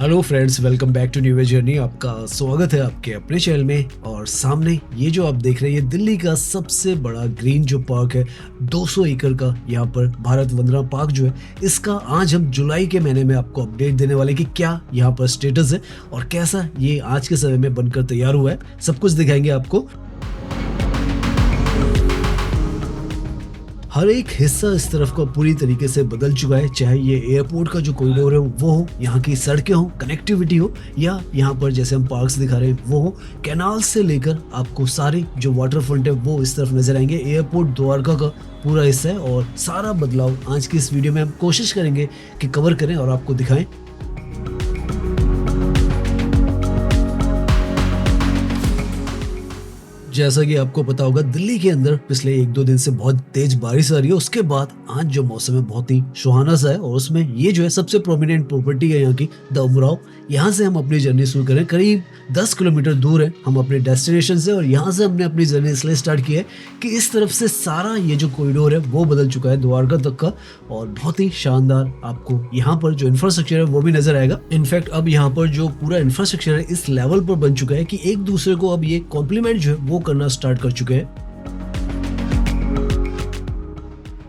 Hello friends, welcome back to new journey. आपका स्वागत है आपके अपने चैनल में। और सामने ये जो आप देख रहे हैं, ये दिल्ली का सबसे बड़ा ग्रीन जो पार्क है, 200 एकड़ का यहाँ पर भारत वंदना पार्क जो है, इसका आज हम जुलाई के महीने में आपको अपडेट देने वाले कि क्या यहाँ पर स्टेटस है और कैसा ये आज के समय में बनकर तैयार हुआ है, सब कुछ दिखाएंगे आपको। हर एक हिस्सा इस तरफ का पूरी तरीके से बदल चुका है, चाहे ये एयरपोर्ट का जो कॉरिडोर है वो हो, यहाँ की सड़कें हो, कनेक्टिविटी हो, या यहाँ पर जैसे हम पार्क्स दिखा रहे हैं वो हो, कैनाल से लेकर आपको सारे जो वाटर फ्रंट है वो इस तरफ नजर आएंगे। एयरपोर्ट द्वारका का पूरा हिस्सा है और सारा बदलाव आज की इस वीडियो में हम कोशिश करेंगे कि कवर करें और आपको दिखाएं। जैसा कि आपको पता होगा, दिल्ली के अंदर पिछले 1-2 दिन से बहुत तेज बारिश आ रही है। उसके बाद आज जो मौसम है बहुत ही सुहाना सा है और उसमें ये जो है सबसे प्रोमिनेंट प्रॉपर्टी है यहाँ की, द उमराव। यहाँ से हम अपनी जर्नी शुरू करें। करीब 10 किलोमीटर दूर है हम अपने डेस्टिनेशन से और यहाँ से हमने अपनी जर्नी इसलिए स्टार्ट की है कि इस तरफ से सारा ये जो कॉरिडोर है वो बदल चुका है द्वारका तक का, और बहुत ही शानदार आपको यहाँ पर जो इंफ्रास्ट्रक्चर है वो भी नजर आएगा। इनफैक्ट अब यहाँ पर जो पूरा इंफ्रास्ट्रक्चर है इस लेवल पर बन चुका है कि एक दूसरे को अब ये कॉम्प्लीमेंट जो है वो करना स्टार्ट कर चुके हैं।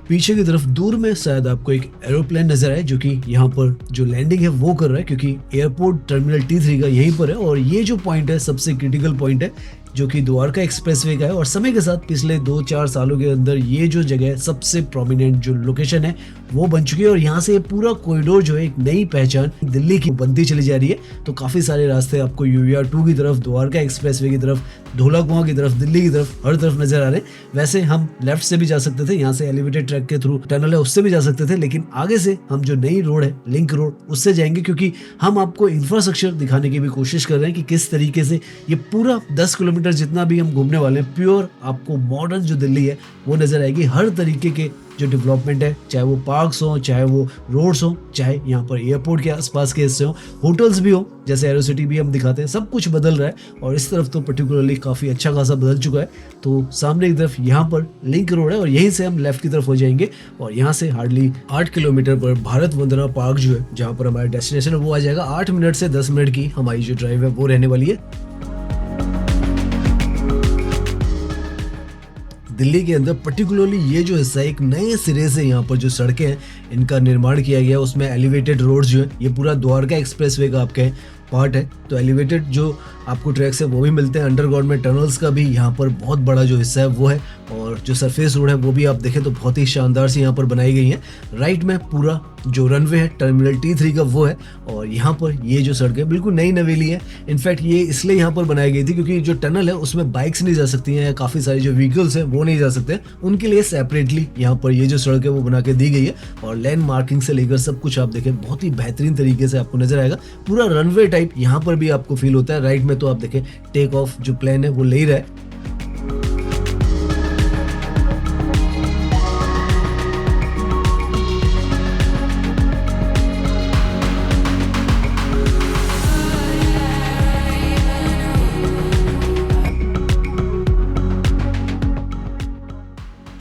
पीछे की तरफ दूर में शायद आपको एक एरोप्लेन नजर आए जो कि यहाँ पर जो लैंडिंग है वो कर रहा है, क्योंकि एयरपोर्ट टर्मिनल T3 का यहीं पर है और ये जो पॉइंट है सबसे क्रिटिकल पॉइंट है जो कि द्वारका एक्सप्रेसवे का है। और समय के साथ पिछले 2-4 सालों के अंदर ये जो जगह सबसे प्रोमिनेंट जो लोकेशन है वो बन चुकी है और यहाँ से ये पूरा कॉरिडोर जो है एक नई पहचान दिल्ली की बनती चली जा रही है। तो काफी सारे रास्ते आपको UER 2 की तरफ, द्वारका एक्सप्रेसवे की तरफ, धोला कुआं की तरफ, दिल्ली की तरफ, हर तरफ नजर आ रहे हैं। वैसे हम लेफ्ट से भी जा सकते थे, यहाँ से एलिवेटेड ट्रैक के थ्रू टनल है उससे भी जा सकते थे, लेकिन आगे से हम जो नई रोड है, लिंक रोड, उससे जाएंगे, क्योंकि हम आपको इंफ्रास्ट्रक्चर दिखाने की भी कोशिश कर रहे हैं कि किस तरीके से ये पूरा 10 किलोमीटर जितना भी हम घूमने वाले हैं, प्योर आपको मॉडर्न जो दिल्ली है वो नजर आएगी। हर तरीके के जो डेवलपमेंट है, चाहे वो पार्क्स हो, चाहे वो रोड्स हो, चाहे यहाँ पर एयरपोर्ट के आसपास के हिस्से हो, होटल्स भी हो, जैसे एरो सिटी भी हम दिखाते हैं, सब कुछ बदल रहा है। और इस तरफ तो पर्टिकुलरली काफी अच्छा खासा बदल चुका है। तो सामने की तरफ यहाँ पर लिंक रोड है और यहीं से हम लेफ्ट की तरफ हो जाएंगे और यहाँ से हार्डली 8 किलोमीटर पर भारत वंदना पार्क जो है, जहाँ पर हमारा डेस्टिनेशन है, वो आ जाएगा। 8 मिनट से 10 मिनट की हमारी जो ड्राइव है वो रहने वाली है। दिल्ली के अंदर पर्टिकुलरली ये जो हिस्सा है, एक नए सिरे से यहाँ पर जो सड़कें हैं इनका निर्माण किया गया है। उसमें एलिवेटेड रोड्स जो है, ये पूरा द्वारका एक्सप्रेसवे का आपके पार्ट है, तो एलिवेटेड जो आपको ट्रैक्स है वो भी मिलते हैं। अंडरग्राउंड में टनल्स का भी यहाँ पर बहुत बड़ा जो हिस्सा है वो है, और जो सरफेस रोड है वो भी आप देखें तो बहुत ही शानदार सी यहाँ पर बनाई गई है। राइट में पूरा जो रनवे है टर्मिनल T3 का वो है, और यहाँ पर ये जो सड़क है बिल्कुल नई नवेली है। इनफैक्ट ये इसलिए यहाँ पर बनाई गई थी क्योंकि जो टनल है उसमें बाइक्स नहीं जा सकती हैं, काफ़ी सारे जो व्हीकल्स हैं वो नहीं जा सकते, उनके लिए सेपरेटली यहाँ पर ये जो सड़क है वो बना के दी गई है। और लैंड मार्किंग से लेकर सब कुछ आप देखें बहुत ही बेहतरीन तरीके से आपको नजर आएगा। पूरा रनवे टाइप यहाँ पर भी आपको फील होता है। राइट में तो आप देखें टेक ऑफ जो प्लेन है वो ले ही रहा है।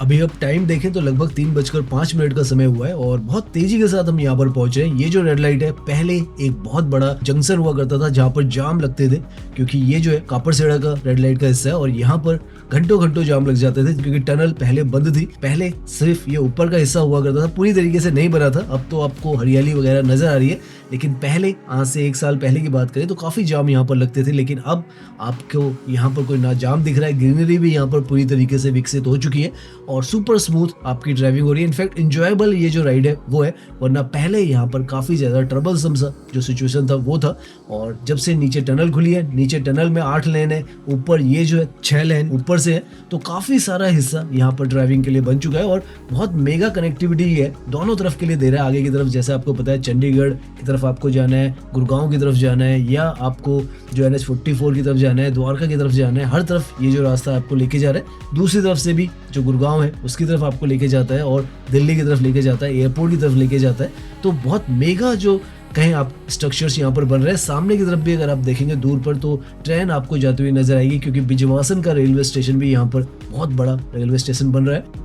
अभी अब टाइम देखें तो लगभग 3:05 का समय हुआ है और बहुत तेजी के साथ हम यहाँ पर पहुंचे हैं। ये जो रेड लाइट है, पहले एक बहुत बड़ा जंक्शन हुआ करता था जहाँ पर जाम लगते थे, क्योंकि ये जो है कापड़सेड़ा का रेड लाइट का हिस्सा है और यहाँ पर घंटों घंटों जाम लग जाते थे क्योंकि टनल पहले बंद थी। पहले सिर्फ ये ऊपर का हिस्सा हुआ करता था, पूरी तरीके से नहीं बना था। अब तो आपको हरियाली वगैरह नजर आ रही है, लेकिन पहले, आज से 1 साल पहले की बात करें तो काफी जाम यहाँ पर लगते थे। लेकिन अब आपको यहाँ पर कोई ना जाम दिख रहा है, ग्रीनरी भी यहाँ पर पूरी तरीके से विकसित हो चुकी है और सुपर स्मूथ आपकी ड्राइविंग हो रही है। इनफैक्ट इंजॉयबल ये जो राइड है वो है, वरना पहले यहाँ पर काफी ज्यादा ट्रबलसम सा जो सिचुएशन था वो था। और जब से नीचे टनल खुली है, नीचे टनल में 8 लेन है, ऊपर ये जो है 6 लेन ऊपर से है, तो काफी सारा हिस्सा यहाँ पर ड्राइविंग के लिए बन चुका है और बहुत मेगा कनेक्टिविटी है, दोनों तरफ के लिए दे रहा है। आगे की तरफ जैसे आपको पता है चंडीगढ़ की तरफ आपको जाना है, गुड़गांव की तरफ जाना है, या आपको जो NH44 की तरफ जाना है, द्वारका की तरफ जाना है, हर तरफ ये जो रास्ता आपको लेके जा रहा है। दूसरी तरफ से भी जो गुड़गांव है उसकी तरफ आपको लेके जाता है और दिल्ली की तरफ लेके जाता है, एयरपोर्ट की तरफ लेके जाता है। तो बहुत मेगा जो कहें आप स्ट्रक्चर्स यहाँ पर बन रहे हैं। सामने की तरफ भी अगर आप देखेंगे दूर पर तो ट्रेन आपको जाती हुई नजर आएगी, क्योंकि बिजवासन का रेलवे स्टेशन भी यहाँ पर बहुत बड़ा रेलवे स्टेशन बन रहा है।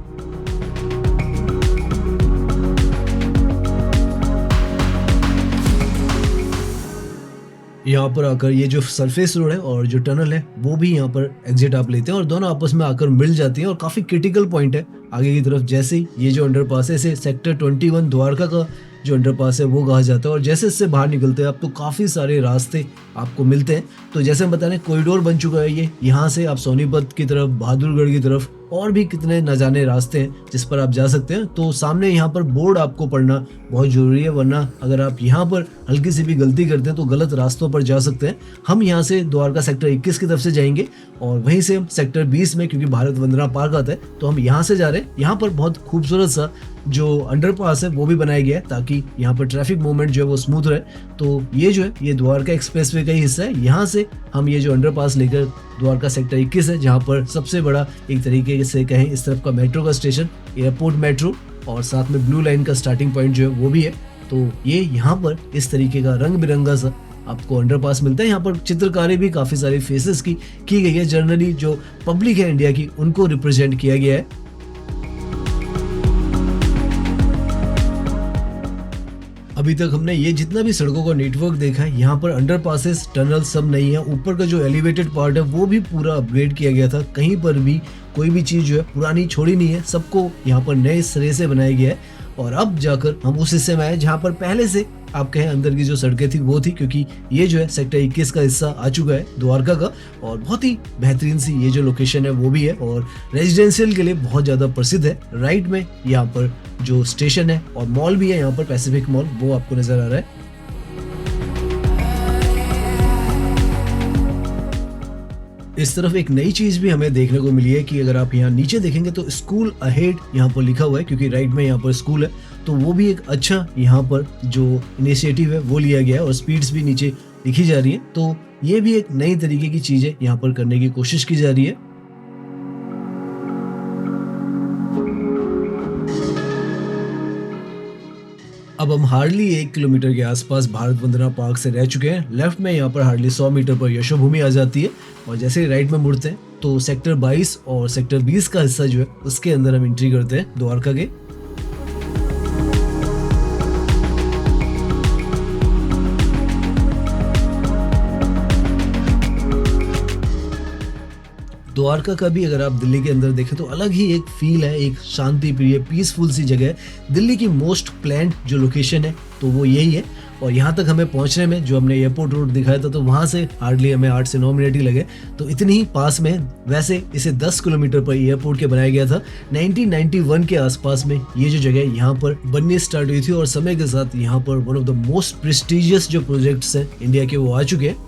यहाँ पर आकर ये जो सरफेस रोड है और जो टनल है वो भी यहाँ पर एग्जिट आप लेते हैं और दोनों आपस में आकर मिल जाती हैं और काफ़ी क्रिटिकल पॉइंट है आगे की तरफ। जैसे ही ये जो अंडरपास है इसे सेक्टर 21 द्वारका का जो अंडरपास है वो कहा जाता है और जैसे इससे बाहर निकलते हैं आप तो काफ़ी सारे रास्ते आपको मिलते हैं। तो जैसे हम बता रहे हैं कॉरिडोर बन चुका है ये, यहाँ से आप सोनीपत की तरफ, बहादुरगढ़ की तरफ और भी कितने न जाने रास्ते हैं जिस पर आप जा सकते हैं। तो सामने यहाँ पर बोर्ड आपको पढ़ना बहुत ज़रूरी है, वरना अगर आप यहाँ पर हल्की सी भी गलती करते हैं तो गलत रास्तों पर जा सकते हैं। हम यहाँ से द्वारका सेक्टर 21 की तरफ से जाएंगे और वहीं से हम सेक्टर 20 में, क्योंकि भारत वंदना पार्क आता है तो हम यहाँ से जा रहे हैं। यहाँ पर बहुत खूबसूरत सा जो अंडरपास है वो भी बनाया गया है ताकि यहाँ पर ट्रैफिक मूवमेंट जो है वो स्मूथ रहे। तो ये जो है ये द्वारका एक्सप्रेसवे का ही हिस्सा है। यहाँ से हम ये जो अंडरपास लेकर द्वारका सेक्टर 21 है जहाँ पर सबसे बड़ा एक तरीके से कहें इस तरफ का मेट्रो का स्टेशन, एयरपोर्ट मेट्रो और साथ में ब्लू लाइन का स्टार्टिंग पॉइंट जो है वो भी है। तो ये यहाँ पर इस तरीके का रंग बिरंगा सा आपको अंडरपास मिलता है। यहाँ पर चित्रकारी भी काफ़ी सारी फेसेस की गई है। जनरली जो पब्लिक है इंडिया की उनको रिप्रेजेंट किया गया है। अभी तक हमने ये जितना भी सड़कों का नेटवर्क देखा है यहाँ पर अंडरपासेस, टनल सब नहीं है। ऊपर का जो एलिवेटेड पार्ट है वो भी पूरा अपग्रेड किया गया था। कहीं पर भी कोई भी चीज़ जो है पुरानी छोड़ी नहीं है, सबको यहाँ पर नए सिरे से बनाया गया है। और अब जाकर हम उस हिस्से में आए जहाँ पर पहले से आप कहें अंदर की जो सड़कें थी वो थी, क्योंकि ये जो है सेक्टर 21 का हिस्सा आ चुका है द्वारका का और बहुत ही बेहतरीन सी ये जो लोकेशन है वो भी है और रेजिडेंशियल के लिए बहुत ज़्यादा प्रसिद्ध है। राइट में यहाँ पर जो स्टेशन है और मॉल भी है यहाँ पर, पैसिफिक मॉल, वो आपको नजर आ रहा है। इस तरफ एक नई चीज भी हमें देखने को मिली है कि अगर आप यहाँ नीचे देखेंगे तो स्कूल अहेड यहाँ पर लिखा हुआ है, क्योंकि राइट में यहाँ पर स्कूल है। तो वो भी एक अच्छा यहाँ पर जो इनिशिएटिव है वो लिया गया है और स्पीड्स भी नीचे लिखी जा रही है। तो ये भी एक नई तरीके की चीज है यहाँ पर करने की कोशिश की जा रही है। अब हम हार्डली 1 किलोमीटर के आसपास भारत वंदना पार्क से रह चुके हैं। लेफ्ट में यहाँ पर हार्डली 100 मीटर पर यशोभूमि आ जाती है और जैसे ही राइट में मुड़ते हैं तो सेक्टर 22 और सेक्टर 20 का हिस्सा जो है उसके अंदर हम एंट्री करते हैं द्वारका के। द्वारका का भी अगर आप दिल्ली के अंदर देखें तो अलग ही एक फील है, एक शांति प्रिय पीसफुल सी जगह है। दिल्ली की मोस्ट प्लान्ड जो लोकेशन है तो वो यही है और यहाँ तक हमें पहुँचने में जो हमने एयरपोर्ट रोड दिखाया था तो वहाँ से हार्डली हमें 8 से 9 मिनट ही लगे, तो इतनी ही पास में है। वैसे इसे 10 किलोमीटर पर एयरपोर्ट के बनाया गया था। 1991 के आसपास में ये जो जगह यहाँ पर बननी स्टार्ट हुई थी और समय के साथ यहाँ पर one of the most prestigious जो प्रोजेक्ट्स हैं इंडिया के वो आ चुके हैं।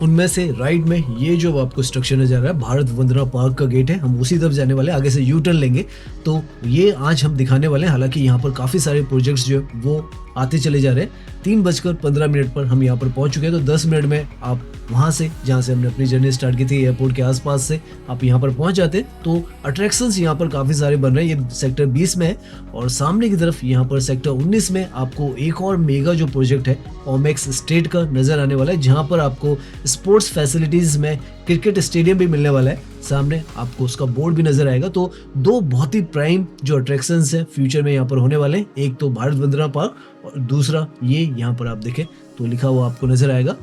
उनमें से राइट में ये जो आपको स्ट्रक्चर नजर आ रहा है भारत वंदना पार्क का गेट है। हम उसी तरफ जाने वाले हैं, आगे से यू टर्न लेंगे तो ये आज हम दिखाने वाले हैं। हालांकि यहाँ पर काफ़ी सारे प्रोजेक्ट्स जो है वो आते चले जा रहे हैं। 3:15 पर हम यहाँ पर पहुँच चुके हैं तो 10 मिनट में आप वहाँ से जहाँ से हमने अपनी जर्नी स्टार्ट की थी एयरपोर्ट के आसपास से आप यहाँ पर पहुँच जाते हैं। तो अट्रैक्शंस यहाँ पर काफ़ी सारे बन रहे हैं। ये सेक्टर 20 में है और सामने की तरफ यहाँ पर सेक्टर 19 में आपको एक और मेगा जो प्रोजेक्ट है ओमेक्स स्टेट का नज़र आने वाला है, जहाँ पर आपको स्पोर्ट्स फैसिलिटीज़ में क्रिकेट स्टेडियम भी मिलने वाला है। सामने आपको उसका बोर्ड भी नजर आएगा। तो दो बहुत ही प्राइम जो अट्रैक्शंस हैं फ्यूचर में यहाँ पर होने वाले हैं, एक तो भारत वंदना पार्क और दूसरा ये यहाँ पर आप देखें तो लिखा हुआ आपको नजर आएगा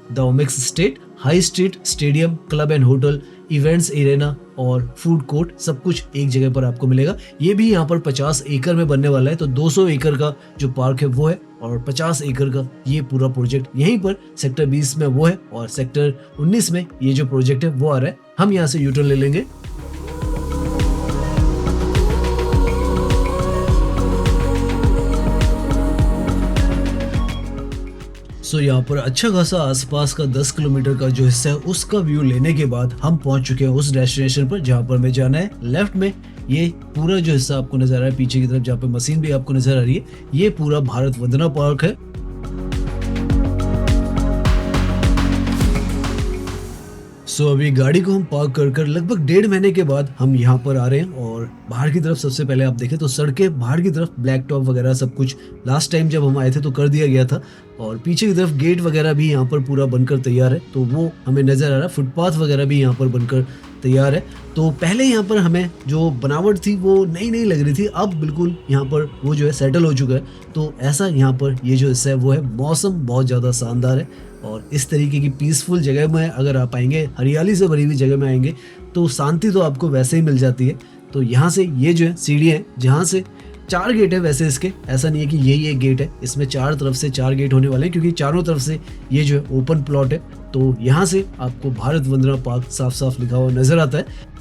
the Omaxe state high street stadium, club and hotel, events arena और फूड कोर्ट, सब कुछ एक जगह पर आपको मिलेगा। ये भी यहाँ पर 50 एकड़ में बनने वाला है। तो 200 एकड़ का जो पार्क है वो है और 50 एकड़ का ये पूरा प्रोजेक्ट यहीं पर सेक्टर 20 में वो है और सेक्टर 19 में ये जो प्रोजेक्ट है वो आ रहा है। हम यहाँ से यूटर्न ले लेंगे। सो यहाँ पर अच्छा खासा आसपास का 10 किलोमीटर का जो हिस्सा है उसका व्यू लेने के बाद हम पहुंच चुके हैं उस डेस्टिनेशन पर जहाँ पर हमें जाना है। लेफ्ट में ये पूरा जो हिस्सा आपको नजर आ रहा है पीछे की तरफ जहाँ पे मशीन भी आपको नजर आ रही है, ये पूरा भारत वंदना पार्क है। सो अभी गाड़ी को हम पार्क कर लगभग 1.5 महीने के बाद हम यहाँ पर आ रहे हैं और बाहर की तरफ सबसे पहले आप देखें तो सड़कें बाहर की तरफ ब्लैक टॉप वगैरह सब कुछ लास्ट टाइम जब हम आए थे तो कर दिया गया था और पीछे की तरफ गेट वगैरह भी यहाँ पर पूरा बनकर तैयार है तो वो हमें नज़र आ रहा है। फुटपाथ वगैरह भी यहाँ पर बनकर तैयार है। तो पहले यहाँ पर हमें जो बनावट थी वो नई लग रही थी, अब बिल्कुल यहाँ पर वो जो है सेटल हो चुका है। तो ऐसा यहाँ पर ये जो हिस्सा है वो है। मौसम बहुत ज़्यादा शानदार है और इस तरीके की पीसफुल जगह में अगर आप आएंगे, हरियाली से भरी हुई जगह में आएंगे, तो शांति तो आपको वैसे ही मिल जाती है। तो यहाँ से ये जो है सीढ़ियाँ हैं, जहाँ से 4 गेट है वैसे इसके, ऐसा नहीं है कि यही एक गेट है, इसमें 4 तरफ से 4 गेट होने वाले हैं, क्योंकि चारों तरफ से ये जो है ओपन प्लॉट है। तो यहाँ से आपको भारत वंदना पार्क साफ साफ लिखा हुआ नजर आता है।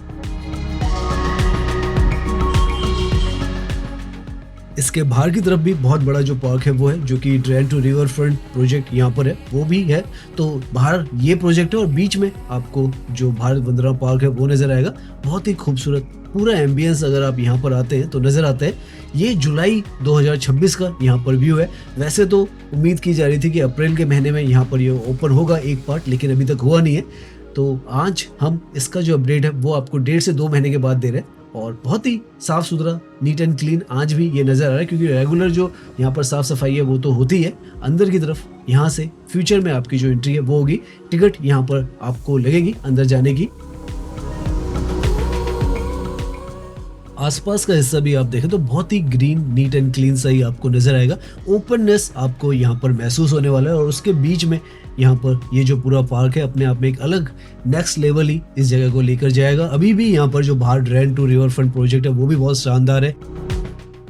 इसके बाहर की तरफ भी बहुत बड़ा जो पार्क है वो है, जो कि drain to river front project यहाँ पर है, वो भी है। तो बाहर ये प्रोजेक्ट है और बीच में आपको जो भारत वंदना पार्क है वो नजर आएगा। बहुत ही खूबसूरत पूरा एम्बियंस अगर आप यहाँ पर आते हैं तो नजर आता है। ये जुलाई 2026 का यहाँ पर व्यू है। वैसे तो उम्मीद की जा रही थी कि अप्रैल के महीने में यहाँ पर ये ओपन होगा एक पार्ट, लेकिन अभी तक हुआ नहीं है। तो आज हम इसका जो अपडेट है वो आपको 1.5 से 2 महीने के बाद दे रहे हैं, और बहुत ही साफ सुथरा, नीट एंड क्लीन आज भी ये नज़र आ रहा है, क्योंकि रेगुलर जो यहाँ पर साफ सफाई है वो तो होती है। अंदर की तरफ यहाँ से फ्यूचर में आपकी जो एंट्री है वो होगी, टिकट यहाँ पर आपको लगेगी अंदर जाने की। आसपास का हिस्सा भी आप देखें तो बहुत ही ग्रीन, नीट एंड क्लीन सा ही आपको नजर आएगा। ओपननेस आपको यहाँ पर महसूस होने वाला है, और उसके बीच में यहाँ पर ये जो पूरा पार्क है अपने आप में एक अलग नेक्स्ट लेवल ही इस जगह को लेकर जाएगा। अभी भी यहाँ पर जो बाहर drain to river front project है वो भी बहुत शानदार है,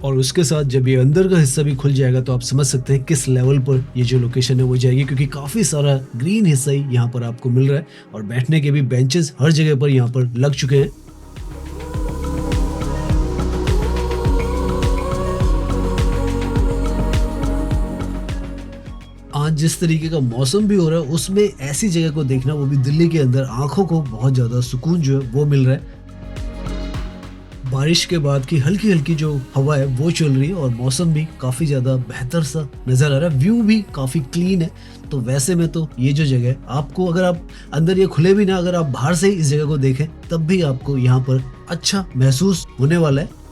और उसके साथ जब ये अंदर का हिस्सा भी खुल जाएगा तो आप समझ सकते हैं किस लेवल पर ये जो लोकेशन है वो जाएगी, क्योंकि काफी सारा ग्रीन हिस्सा ही यहाँ पर आपको मिल रहा है, और बैठने के भी बेंचेस हर जगह पर यहाँ पर लग चुके हैं। आज जिस तरीके का मौसम भी हो रहा है, उसमें ऐसी जगह को देखना, वो भी दिल्ली के अंदर, आंखों को बहुत ज्यादा सुकून जो है वो मिल रहा है। बारिश के बाद की हल्की हल्की जो हवा है वो चल रही है, और मौसम भी काफी ज्यादा बेहतर सा नजर आ रहा है। व्यू भी काफी क्लीन है। तो वैसे में तो ये जो जगह है, आपको अगर आप अंदर ये खुले भी ना, अगर आप बाहर से इस जगह को देखें तब भी आपको यहाँ पर अच्छा महसूस होने वाला है।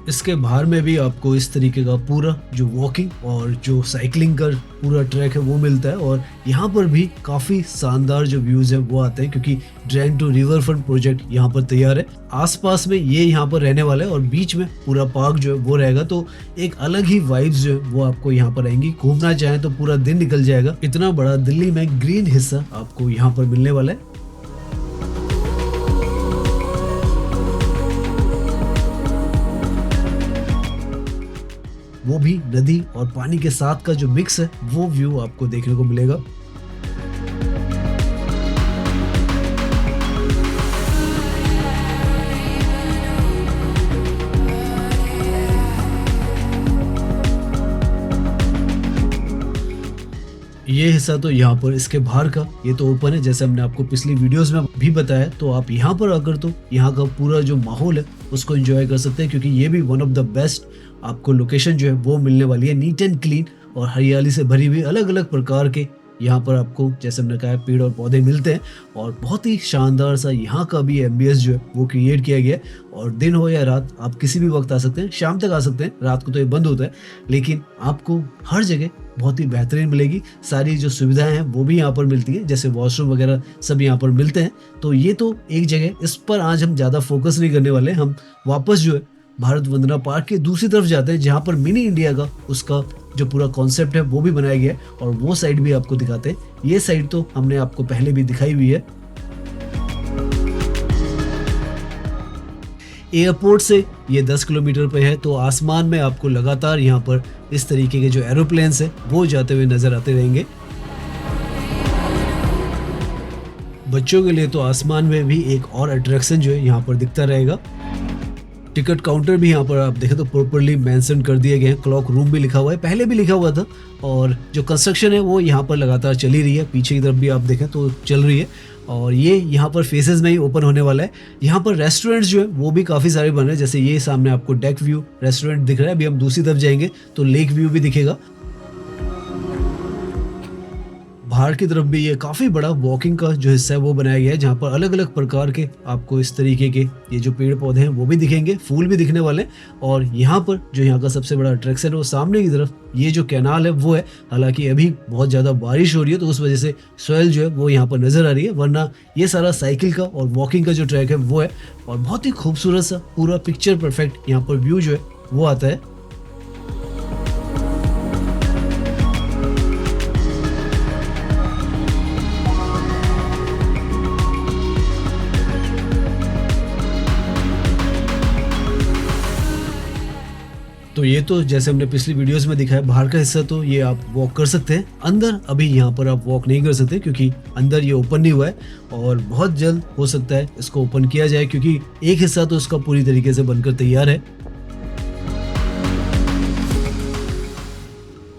इसके बाहर में भी आपको इस तरीके का पूरा जो वॉकिंग और जो साइकिलिंग का पूरा ट्रैक है वो मिलता है, और यहाँ पर भी काफ़ी शानदार जो व्यूज़ हैं वो आते हैं, क्योंकि drain to river front project यहाँ पर तैयार है। आसपास में ये यहाँ पर रहने वाला है, और बीच में पूरा पार्क जो है वो रहेगा। तो एक अलग ही वाइब्स जो है वो आपको यहाँ पर आएंगी। घूमना चाहें तो पूरा दिन निकल जाएगा। इतना बड़ा दिल्ली में ग्रीन हिस्सा आपको यहाँ पर मिलने वाला है। वो भी नदी और पानी के साथ का जो मिक्स है वो व्यू आपको देखने को मिलेगा। ये हिस्सा तो यहाँ पर इसके बाहर का ये तो ओपन है, जैसे हमने आपको पिछली वीडियोस में भी बताया। तो आप यहाँ पर आकर तो यहाँ का पूरा जो माहौल है उसको एंजॉय कर सकते हैं, क्योंकि ये भी वन ऑफ द बेस्ट आपको लोकेशन जो है वो मिलने वाली है। नीट एंड क्लीन और हरियाली से भरी हुई अलग अलग प्रकार के यहाँ पर आपको, जैसे हमने कहा, पेड़ और पौधे मिलते हैं, और बहुत ही शानदार सा यहाँ का भी एम्बियंस जो है वो क्रिएट किया गया है। और दिन हो या रात आप किसी भी वक्त आ सकते हैं, शाम तक आ सकते हैं, रात को तो ये बंद होता है, लेकिन आपको हर जगह बहुत ही बेहतरीन मिलेगी। सारी जो सुविधाएं हैं वो भी यहाँ पर मिलती है, जैसे वॉशरूम वगैरह सब यहाँ पर मिलते हैं। तो ये तो एक जगह, इस पर आज हम ज़्यादा फोकस नहीं करने वाले। हम वापस जो है भारत वंदना पार्क के दूसरी तरफ जाते हैं, जहाँ पर मिनी इंडिया का उसका जो पूरा कॉन्सेप्ट है वो भी बनाया गया है, और वो साइड भी आपको दिखाते हैं। ये साइड तो हमने आपको पहले भी दिखाई हुई है। एयरपोर्ट से ये 10 किलोमीटर पे है, तो आसमान में आपको लगातार यहाँ पर इस तरीके के जो एरोप्लेन्स है वो जाते हुए नजर आते रहेंगे। बच्चों के लिए तो आसमान में भी एक और अट्रैक्शन जो है यहाँ पर दिखता रहेगा। टिकट काउंटर भी यहाँ पर आप देखें तो प्रॉपर्ली मेंशन कर दिए गए हैं। क्लॉक रूम भी लिखा हुआ है, पहले भी लिखा हुआ था, और जो कंस्ट्रक्शन है वो यहाँ पर लगातार चली रही है। पीछे की तरफ भी आप देखें तो चल रही है, और ये यहाँ पर फेसेस में ही ओपन होने वाला है। यहाँ पर रेस्टोरेंट्स जो है वो भी काफ़ी सारे बन रहे हैं, जैसे ये सामने आपको डेक व्यू रेस्टोरेंट दिख रहा है। अभी हम दूसरी तरफ जाएंगे तो लेक व्यू भी दिखेगा। बाहर की तरफ भी ये काफ़ी बड़ा वॉकिंग का जो हिस्सा है वो बनाया गया है, जहाँ पर अलग-अलग प्रकार के आपको इस तरीके के ये जो पेड़-पौधे हैं वो भी दिखेंगे, फूल भी दिखने वाले हैं। और यहाँ पर जो यहाँ का सबसे बड़ा अट्रैक्शन है वो सामने की तरफ ये जो कैनाल है वो है। हालाँकि अभी बहुत ज़्यादा बारिश हो रही है तो उस वजह से सॉइल जो है वो यहाँ पर नज़र आ रही है, वरना ये सारा साइकिल का और वॉकिंग का जो ट्रैक है वो है। और बहुत ही खूबसूरत सा पूरा पिक्चर परफेक्ट यहाँ पर व्यू जो है वो आता है। तो ये तो जैसे हमने पिछली वीडियोस में दिखाया, बाहर का हिस्सा तो ये आप वॉक कर सकते हैं। अंदर अभी यहाँ पर आप वॉक नहीं कर सकते क्योंकि अंदर ये ओपन नहीं हुआ है और बहुत जल्द हो सकता है इसको ओपन किया जाए, क्योंकि एक हिस्सा तो इसका पूरी तरीके से बनकर तैयार है।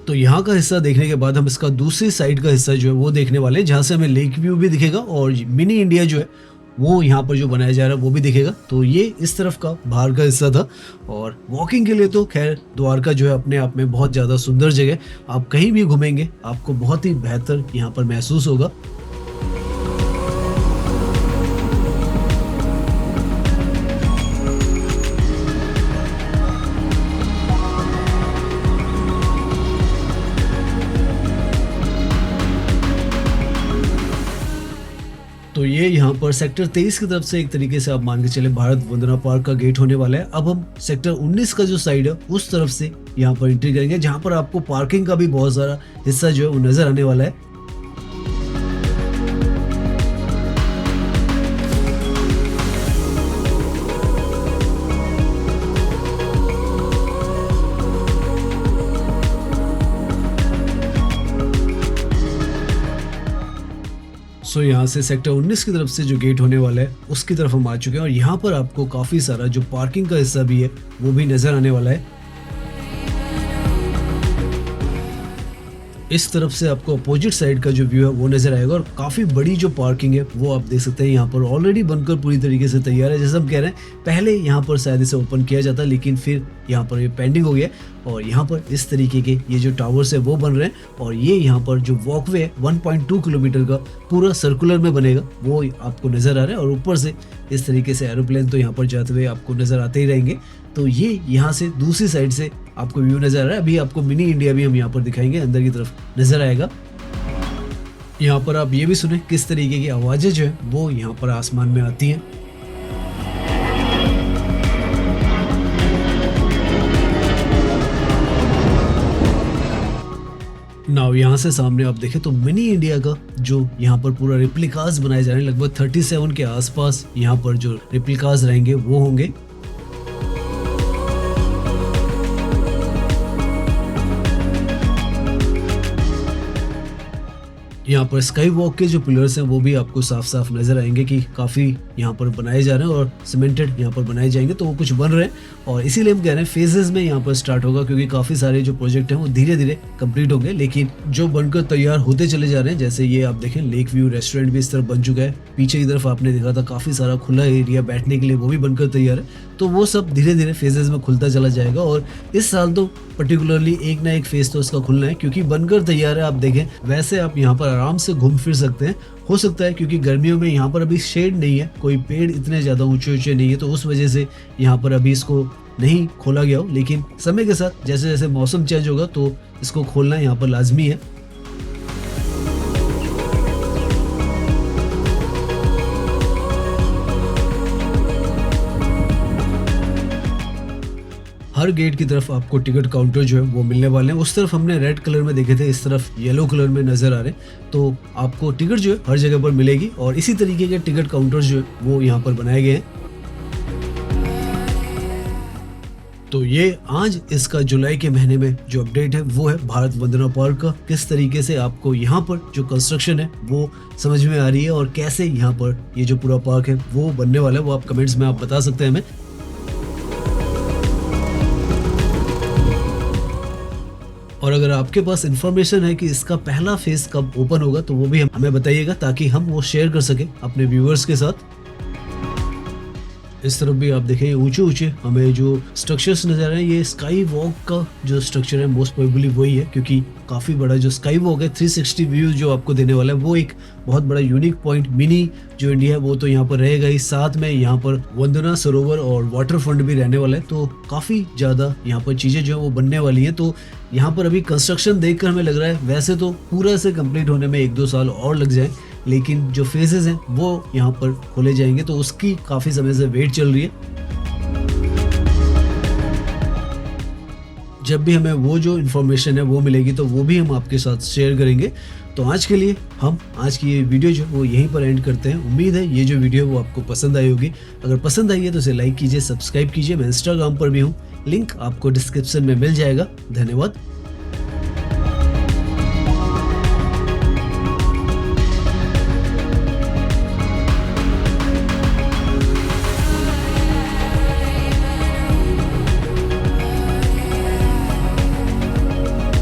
तो यहाँ का हिस्सा देखने के बाद हम इसका दूसरी साइड का हिस्सा जो है वो देखने वाले हैं, जहाँ से हमें लेक व्यू भी दिखेगा और मिनी इंडिया जो है वो यहाँ पर जो बनाया जा रहा है वो भी दिखेगा। तो ये इस तरफ का बाहर का हिस्सा था। और वॉकिंग के लिए तो खैर द्वारका जो है अपने आप में बहुत ज़्यादा सुंदर जगह, आप कहीं भी घूमेंगे आपको बहुत ही बेहतर यहाँ पर महसूस होगा। तो ये यहाँ पर सेक्टर 23 की तरफ से एक तरीके से आप मान के चले भारत वंदना पार्क का गेट होने वाला है। अब हम सेक्टर 19 का जो साइड है उस तरफ से यहाँ पर एंट्री करेंगे, जहाँ पर आपको पार्किंग का भी बहुत सारा हिस्सा जो है वो नजर आने वाला है। सो यहाँ से सेक्टर 19 की तरफ से जो गेट होने वाला है उसकी तरफ हम आ चुके हैं और यहाँ पर आपको काफ़ी सारा जो पार्किंग का हिस्सा भी है वो भी नज़र आने वाला है। इस तरफ से आपको अपोजिट साइड का जो व्यू है वो नजर आएगा और काफ़ी बड़ी जो पार्किंग है वो आप देख सकते हैं यहाँ पर ऑलरेडी बनकर पूरी तरीके से तैयार है। जैसे हम कह रहे हैं पहले यहाँ पर शायद इसे ओपन किया जाता, लेकिन फिर यहाँ पर ये पेंडिंग हो गया और यहाँ पर इस तरीके के ये जो टावर्स है वो बन रहे हैं। और ये यहाँ पर जो वॉकवे है 1.2 किलोमीटर का पूरा सर्कुलर में बनेगा वो आपको नज़र आ रहा है। और ऊपर से इस तरीके से एरोप्लेन तो यहाँ पर जाते हुए आपको नज़र आते ही रहेंगे। तो ये यहाँ से दूसरी साइड से आपको व्यू नज़र आ रहा है। अभी आपको मिनी इंडिया भी हम यहाँ पर दिखाएंगे, अंदर की तरफ नज़र आएगा। यहाँ पर आप ये भी सुने किस तरीके की आवाज़ें जो है वो यहाँ पर आसमान में आती हैं। नाउ यहाँ से सामने आप देखें तो मिनी इंडिया का जो यहाँ पर पूरा रिप्लिकास बनाए जा रहे हैं, लगभग 37 के आसपास यहाँ पर जो रिप्लिकास रहेंगे वो होंगे। यहाँ पर स्काई वॉक के जो पिलर्स हैं वो भी आपको साफ साफ नजर आएंगे कि काफ़ी यहाँ पर बनाए जा रहे हैं और सीमेंटेड यहाँ पर बनाए जाएंगे, तो वो कुछ बन रहे हैं। और इसीलिए हम कह रहे हैं फेजेस में यहाँ पर स्टार्ट होगा, क्योंकि काफ़ी सारे जो प्रोजेक्ट हैं वो धीरे धीरे कंप्लीट होंगे, लेकिन जो बनकर तैयार होते चले जा रहे हैं। जैसे ये आप देखें लेक व्यू रेस्टोरेंट भी इस तरफ बन चुका है, पीछे की तरफ आपने देखा था काफ़ी सारा खुला एरिया बैठने के लिए वो भी बनकर तैयार है। तो वो सब धीरे धीरे फेजेस में खुलता चला जाएगा और इस साल तो पर्टिकुलरली एक ना एक फेज तो इसका खुलना है, क्योंकि बनकर तैयार है। आप देखें वैसे आप यहाँ पर आराम से घूम फिर सकते हैं। हो सकता है क्योंकि गर्मियों में यहाँ पर अभी शेड नहीं है, कोई पेड़ इतने ज़्यादा ऊंचे ऊंचे नहीं है, तो उस वजह से यहाँ पर अभी इसको नहीं खोला गया हो, लेकिन समय के साथ जैसे जैसे मौसम चेंज होगा तो इसको खोलना यहाँ पर लाजमी है। हर गेट की तरफ आपको टिकट काउंटर जो है वो मिलने वाले हैं। उस तरफ हमने रेड कलर में देखे थे, इस तरफ येलो कलर में नजर आ रहे हैं। तो आपको टिकट जो है हर जगह पर मिलेगी और इसी तरीके के टिकट काउंटर जो है वो यहाँ पर बनाए गए हैं। तो ये आज इसका जुलाई के महीने में जो अपडेट है वो है भारत वंदना पार्क का। किस तरीके से आपको यहाँ पर जो कंस्ट्रक्शन है वो समझ में आ रही है और कैसे यहाँ पर ये जो पूरा पार्क है वो बनने वाला है, वो आप कमेंट्स में आप बता सकते हैं हमें। और अगर आपके पास इंफॉर्मेशन है कि इसका पहला फेज कब ओपन होगा तो वो भी हमें बताइएगा, ताकि हम वो शेयर कर सकें अपने व्यूअर्स के साथ। इस तरफ भी आप देखें ऊंचे ऊंचे हमें जो स्ट्रक्चर्स नजर आ रहे हैं, ये स्काई वॉक का जो स्ट्रक्चर है मोस्ट प्रोबेबली वही है, क्योंकि काफी बड़ा जो स्काई वॉक है 360 व्यू जो आपको देने वाला है वो एक बहुत बड़ा यूनिक पॉइंट मिनी जो इंडिया है वो तो यहाँ पर रहेगा ही। साथ में यहाँ पर वंदना सरोवर और वाटर फ्रंट भी रहने वाला है, तो काफी ज्यादा यहाँ पर चीजें जो है वो बनने वाली है। तो यहाँ पर अभी कंस्ट्रक्शन देखकर हमें लग रहा है वैसे तो पूरा से कंप्लीट होने में 1-2 साल और लग जाए, लेकिन जो फेजेस हैं वो यहाँ पर खोले जाएंगे, तो उसकी काफी समय से वेट चल रही है। जब भी हमें वो जो इन्फॉर्मेशन है वो मिलेगी तो वो भी हम आपके साथ शेयर करेंगे। तो आज के लिए हम आज की ये वीडियो जो वो यहीं पर एंड करते हैं। उम्मीद है ये जो वीडियो वो आपको पसंद आई होगी। अगर पसंद आई है तो इसे लाइक कीजिए, सब्सक्राइब कीजिए। मैं इंस्टाग्राम पर भी हूँ, लिंक आपको डिस्क्रिप्शन में मिल जाएगा। धन्यवाद।